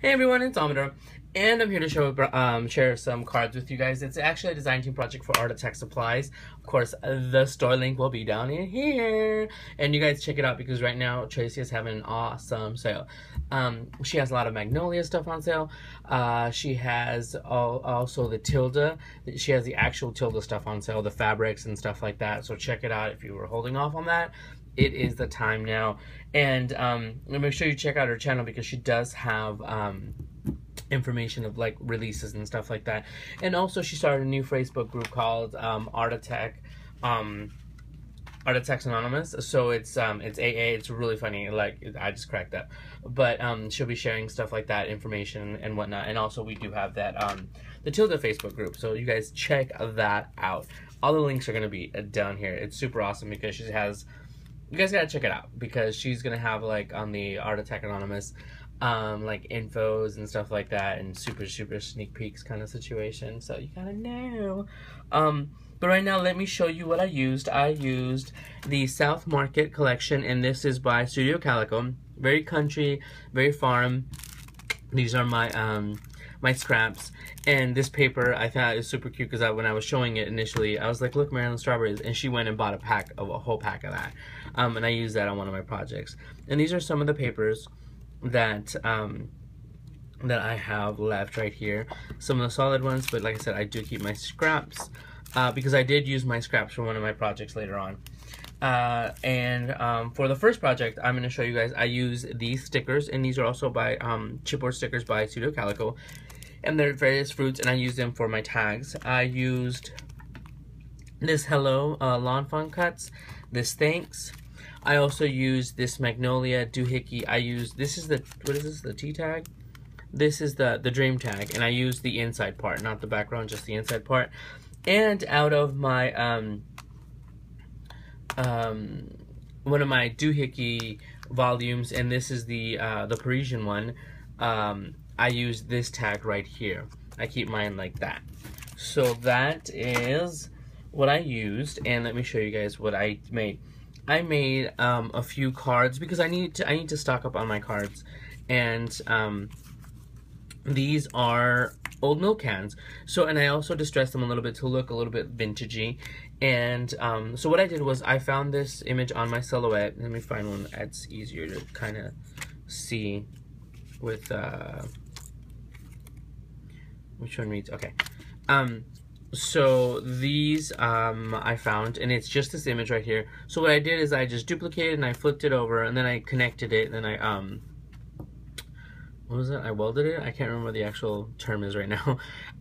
Hey everyone, it's Amador, and I'm here to share some cards with you guys. It's actually a design team project for Art Attack Supplies. Of course, the store link will be down in here, and you guys check it out because right now Tracy is having an awesome sale. She has a lot of Magnolia stuff on sale. She has also the Tilda. She has the actual Tilda stuff on sale, the fabrics and stuff like that. So check it out if you were holding off on that. It is the time now, and make sure you check out her channel because she does have information of like releases and stuff like that. And also she started a new Facebook group called Art Attack Anonymous. So it's AA. It's really funny. Like, I just cracked up. But she'll be sharing stuff like that, information and whatnot. And also we do have that the Tilda Facebook group. So you guys check that out. All the links are gonna be down here. It's super awesome because she has. You guys gotta check it out because she's gonna have like on the Art Attack Anonymous like infos and stuff like that and super sneak peeks kind of situation, so you gotta know. But right now let me show you what I used. I used the South Market collection, and this is by Studio Calico. Very country, very farm. These are my my scraps, and this paper I thought is super cute because when I was showing it initially, I was like, look, Maryland strawberries, and she went and bought a whole pack of that, and I used that on one of my projects. And these are some of the papers that that I have left right here. Some of the solid ones, but like I said, I do keep my scraps because I did use my scraps for one of my projects later on. For the first project, I'm going to show you guys, I use these stickers, and these are also by chipboard stickers by Studio Calico, and they're various fruits, and I use them for my tags. I used this Hello Lawn Fun Cuts, this Thanks. I also used this Magnolia Doohickey. I used, this is the, what is this, the T tag? This is the Dream tag, and I used the inside part, not the background, just the inside part. And out of my one of my Doohickey volumes, and this is the Parisian one, I use this tag right here. I keep mine like that. So that is what I used, and let me show you guys what I made. I made a few cards because I need to stock up on my cards, and these are old milk cans. So, and I also distressed them a little bit to look a little bit vintagey. And so what I did was I found this image on my silhouette. Let me find one that's easier to kind of see with which one reads okay. So these I found, and it's just this image right here. So what I did is I just duplicated and I flipped it over, and then I connected it, and then I what was it? I welded it? I can't remember what the actual term is right now.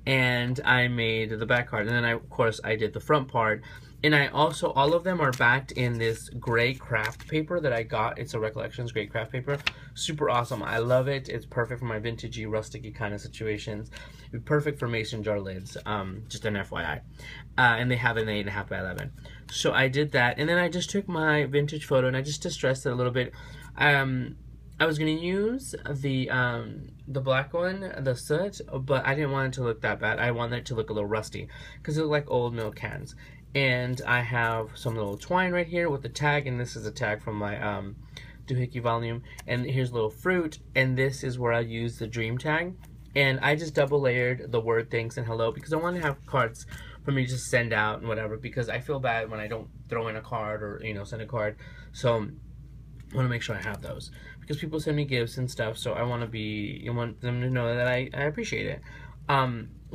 And I made the back card, and then of course I did the front part. And I also, all of them are backed in this gray craft paper that I got. It's a Recollections gray craft paper. Super awesome. I love it. It's perfect for my vintagey, rusticy kind of situations. Perfect for mason jar lids, just an FYI. And they have an 8.5 by 11. So I did that, and then I just took my vintage photo and I just distressed it a little bit. I was gonna use the black one, the soot, but I didn't want it to look that bad. I wanted it to look a little rusty because it looked like old milk cans. And I have some little twine right here with the tag, and this is a tag from my Doohickey volume. And here's a little fruit, and this is where I use the Dream tag. And I just double layered the word thanks and hello because I want to have cards for me to just send out and whatever, because I feel bad when I don't throw in a card or, you know, send a card. So I want to make sure I have those because people send me gifts and stuff, so I want them to know that I appreciate it.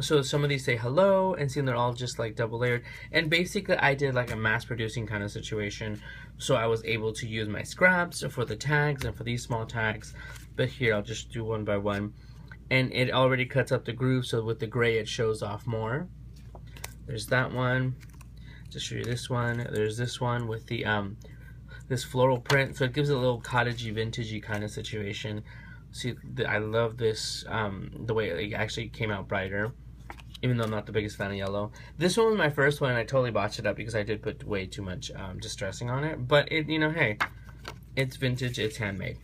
So some of these say hello, and see they're all just like double layered. And basically I did like a mass producing kind of situation, so I was able to use my scraps for the tags and for these small tags. But here I'll just do one by one, and it already cuts up the groove, so with the gray it shows off more. There's that one. Just show you this one. There's this one with the this floral print, so it gives it a little cottagey, vintagey kind of situation. See, I love this, the way it actually came out brighter, even though I'm not the biggest fan of yellow. This one was my first one, and I totally botched it up because I did put way too much distressing on it. But it, you know, hey, it's vintage, it's handmade.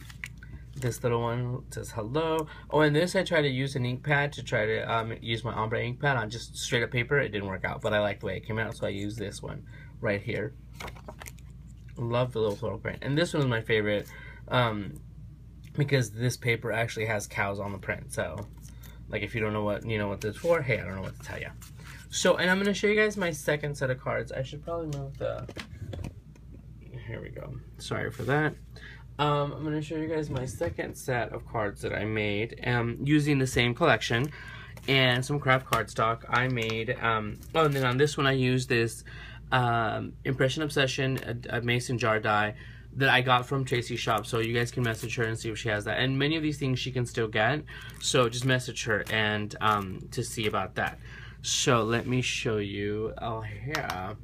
This little one says hello. Oh, and this I tried to use an ink pad to try to use my ombre ink pad on just straight up paper. It didn't work out, but I like the way it came out, so I used this one right here. Love the little floral print. And this one is my favorite. because this paper actually has cows on the print. So, like, if you don't know what what this is for, hey, I don't know what to tell you. So, and I'm gonna show you guys my second set of cards. I should probably move the. Here we go. Sorry for that. I'm gonna show you guys my second set of cards that I made using the same collection and some craft cardstock I made. Oh, and then on this one I used this Impression Obsession, a mason jar die that I got from Tracy's shop, so you guys can message her and see if she has that. And many of these things she can still get, so just message her and to see about that. So let me show you. Oh, here.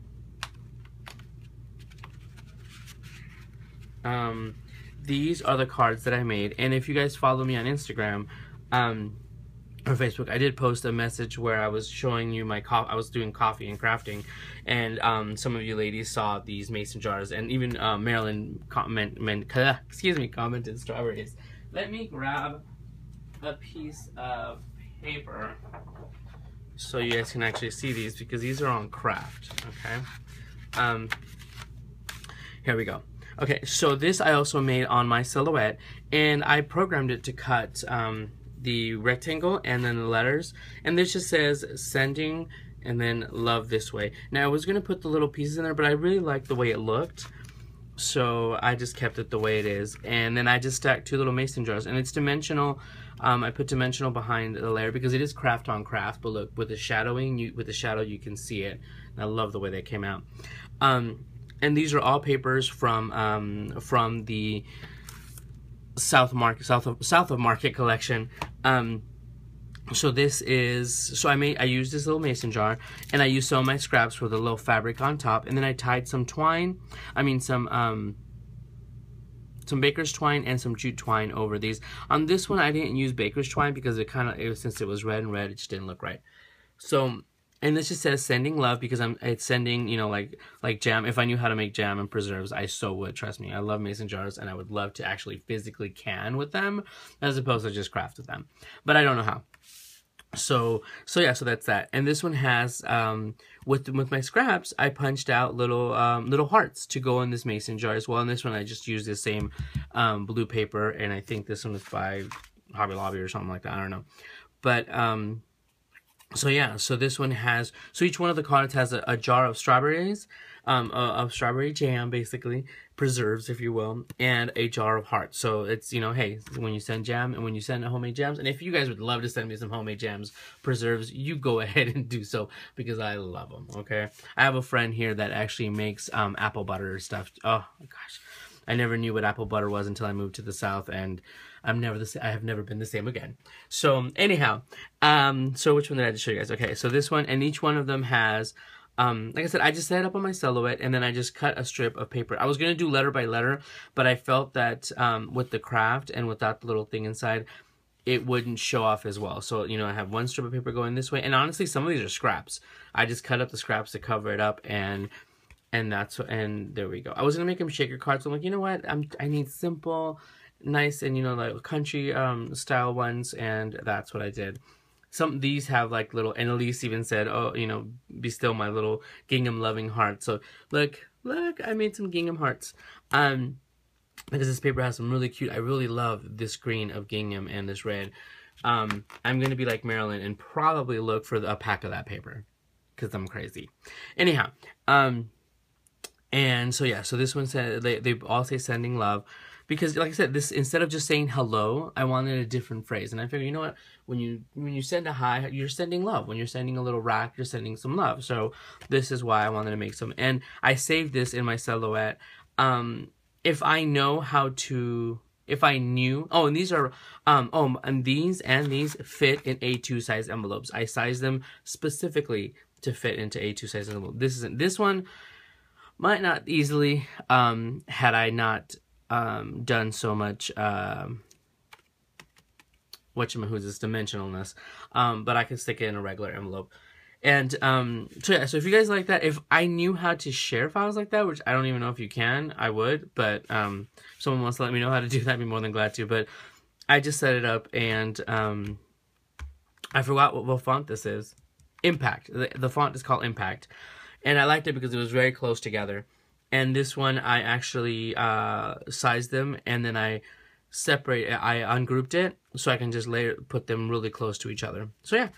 These are the cards that I made, and if you guys follow me on Instagram or Facebook, I did post a message where I was showing you my I was doing coffee and crafting, and some of you ladies saw these mason jars, and even Marilyn commented strawberries. Let me grab a piece of paper so you guys can actually see these, because these are on craft. Okay, here we go. Okay, so this I also made on my silhouette, and I programmed it to cut the rectangle and then the letters, and this just says sending and then love this way. Now I was gonna put the little pieces in there, but I really liked the way it looked, so I just kept it the way it is. And then I just stacked 2 little mason jars, and it's dimensional. I put dimensional behind the layer because it is craft on craft, but look, with the shadowing, with the shadow you can see it, and I love the way they came out. And these are all papers from the South of Market collection. So this is, so I used this little mason jar, and I used some of my scraps with a little fabric on top, and then I tied some twine, some baker's twine and some jute twine over these. On this one I didn't use baker's twine because since it was red and red, it just didn't look right. So, and this just says sending love because it's sending, like jam. If I knew how to make jam and preserves, I so would. Trust me, I love mason jars, and I would love to actually physically can with them as opposed to just craft with them. But I don't know how. So yeah, so that's that. And this one has with my scraps, I punched out little hearts to go in this mason jar as well. And this one I just used the same blue paper, and I think this one is by Hobby Lobby or something like that. I don't know, but so yeah, so this one has, so each one of the cards has a jar of strawberries, of strawberry jam, basically, preserves, if you will, and a jar of hearts. So it's, hey, when you send jam and when you send homemade jams, and if you guys would love to send me some homemade jams, preserves, you go ahead and do so, because I love them, okay? I have a friend here that actually makes apple butter stuff. Oh, gosh. I never knew what apple butter was until I moved to the South, and I have never been the same again. So anyhow, so which one did I just show you guys? Okay, so this one, and each one of them has, like I said, I just set it up on my silhouette, and then I just cut a strip of paper. I was gonna do letter by letter, but I felt that with the craft and without the little thing inside, it wouldn't show off as well. So, I have one strip of paper going this way, and honestly, some of these are scraps. I just cut up the scraps to cover it up, and there we go. I was gonna make them shaker cards. So I'm like, you know what? I need simple, nice, and like country style ones, and that's what I did. Some of these have like little, and Elise even said, oh, be still my little gingham loving heart. So look, I made some gingham hearts. Because this paper has some really cute, I really love this green of gingham and this red. I'm gonna be like Marilyn and probably look for a pack of that paper, because I'm crazy. Anyhow, and so yeah, so this one said, they all say sending love, because like I said, this, instead of just saying hello, I wanted a different phrase. And I figured, you know what, when you send a hi, you're sending love. When you're sending a little rack, you're sending some love. So this is why I wanted to make some, and I saved this in my silhouette. If I know how to, if I knew, oh, and these are, and these fit in A2 size envelopes. I sized them specifically to fit into A2 size envelopes. This one might not easily, had I not done so much, whatchamahoo's dimensionalness, but I can stick it in a regular envelope. And so yeah, so if you guys like that, if I knew how to share files like that, which I don't even know if you can, I would, but if someone wants to let me know how to do that, I'd be more than glad to. But I just set it up, and I forgot what font this is. Impact. The font is called Impact, and I liked it because it was very close together. And this one, I actually sized them, and then I separate. I ungrouped it so I can just put them really close to each other. So yeah,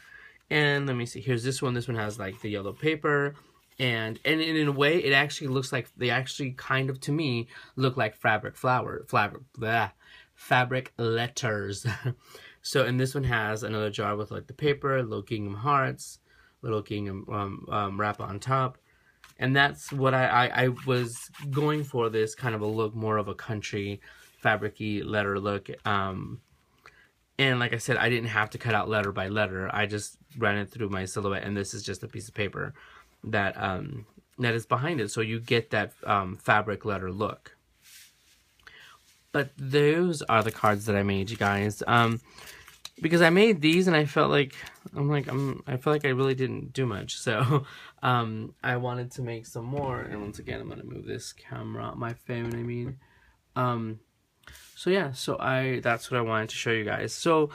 and let me see. Here's this one. This one has like the yellow paper, and in a way, it actually looks like they actually kind of to me look like fabric letters. So, and this one has another jar with like the paper, little gingham hearts, little gingham wrap on top. And that's what I was going for, this kind of a look, more of a country fabric-y letter look. And like I said, I didn't have to cut out letter by letter. I just ran it through my silhouette, and this is just a piece of paper that that is behind it. So you get that fabric letter look. But those are the cards that I made, you guys. Because I made these and I felt like I feel like I really didn't do much. So I wanted to make some more. And once again, I'm gonna move this camera, my phone, I mean. So yeah, so that's what I wanted to show you guys. So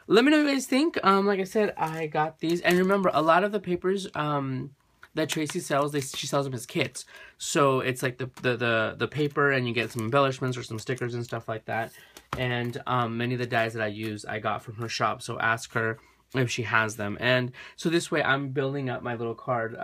let me know what you guys think. Like I said, I got these, and remember, a lot of the papers that Tracy sells, she sells them as kits. So it's like the paper, and you get some embellishments or some stickers and stuff like that. And many of the dies that I use, I got from her shop. So ask her if she has them. And so this way, I'm building up my little card.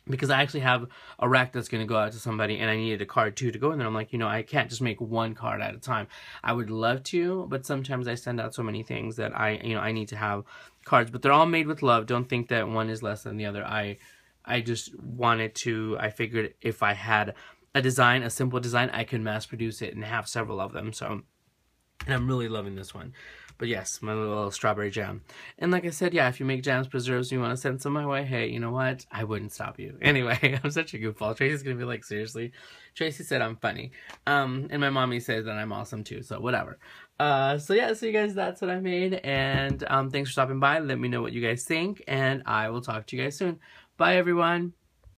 Because I actually have a rack that's going to go out to somebody, and I needed a card too to go in there. I'm like, you know, I can't just make one card at a time. I would love to, but sometimes I send out so many things that I need to have cards. But they're all made with love. Don't think that one is less than the other. I just wanted to, I figured if I had a design, a simple design, I could mass produce it and have several of them. So, and I'm really loving this one. But yes, my little strawberry jam. And like I said, yeah, if you make jams, preserves, you want to send some my way, hey, you know what? I wouldn't stop you. Anyway, I'm such a goofball. Tracy's going to be like, seriously? Tracy said I'm funny. And my mommy says that I'm awesome too, so whatever. So yeah, so you guys, that's what I made. And thanks for stopping by. Let me know what you guys think. And I will talk to you guys soon. Bye, everyone.